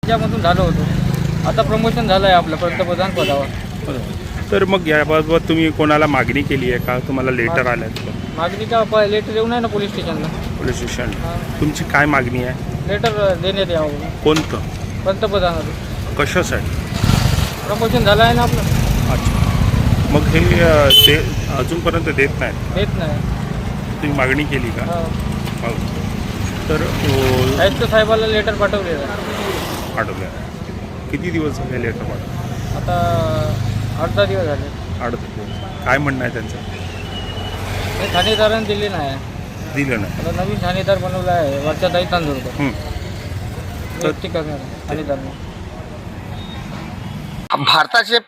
त्याच्यामधून झालं होतं. आता प्रमोशन झालं आहे आपलं पंतप्रधान पदावर. बरोबर. तर मग याबाबत तुम्ही कोणाला मागणी केली आहे का? तुम्हाला लेटर आलं मागणी का लेटर येऊन आहे ना पोलीस स्टेशनला. Police station? हां. तुमची काय मागणी आहे? लेटर देण्यात यावं कोणतं? पंतप्रधानाला. कशासाठी? प्रमोशन झालं आहे ना आपलं. अच्छा. मग हे ते अजूनपर्यंत देत नाहीत? देत नाही. तुम्ही मागणी केली का? हो. हो. तर आयुक्त साहेबाला लेटर पाठवलेलं आहे. पाठवलं. किती दिवस झाले लेटर पाठवलं? आता 8-10 दिवस झाले. 8 दिवस. काय म्हणणं आहे त्यांचं? हे ठाणेदारांनी दिले नाही. दिलं नाही. आता नवीन ठाणेदार बनवला आहे वर्षाताई तांदूळकर. हं. नियुक्ती करणार ठाणेदार. भारताचे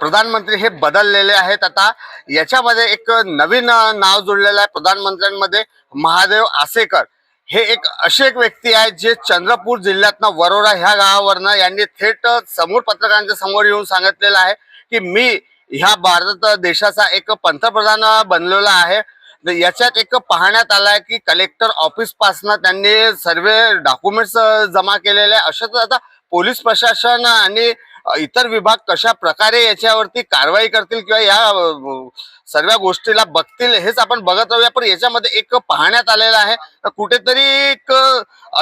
प्रधानमंत्री हे बदललेले आहेत. आता याच्यामध्ये एक नवीन नाव जोडलेलं आहे प्रधानमंत्र्यांमध्ये. महादेव आसेकर हे असे एक व्यक्ती आहेत जे चंद्रपूर जिल्ह्यातनं वरोरा ह्या गावावरनं यांनी थेट समोर पत्रकारांच्या समोर येऊन सांगितलेलं आहे की मी ह्या भारत देशाचा एक पंतप्रधान बनलेला आहे. याच्यात एक पाहण्यात आलाय की कलेक्टर ऑफिस पासनं त्यांनी सर्व डॉक्युमेंट्स जमा केलेले आहे. अशाच आता पोलीस प्रशासन आणि इतर विभाग कशा प्रकारे याच्यावरती कारवाई करतील किंवा या सर्व गोष्टीला बघतील हेच आपण बघत राहूया. पण याच्यामध्ये एक पाहण्यात आलेलं आहे कुठेतरी एक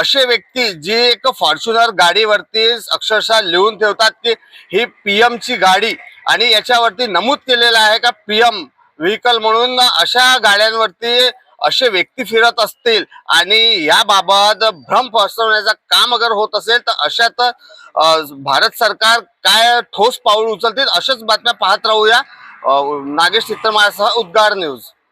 असे व्यक्ती जी एक फॉर्च्युनर गाडीवरती अक्षरशः लिहून ठेवतात की ही PM ची गाडी आणि याच्यावरती नमूद केलेलं आहे का PM व्हेकल म्हणून. अशा गाड्यांवरती असे व्यक्ती फिरत असतील आणि याबाबत भ्रम पसरवण्याचं काम अगर होत असेल तर अशात भारत सरकार काय ठोस पाऊल उचलतील अशाच बातम्या पाहत राहूया. नागेश चित्रमासह उद्गार न्यूज.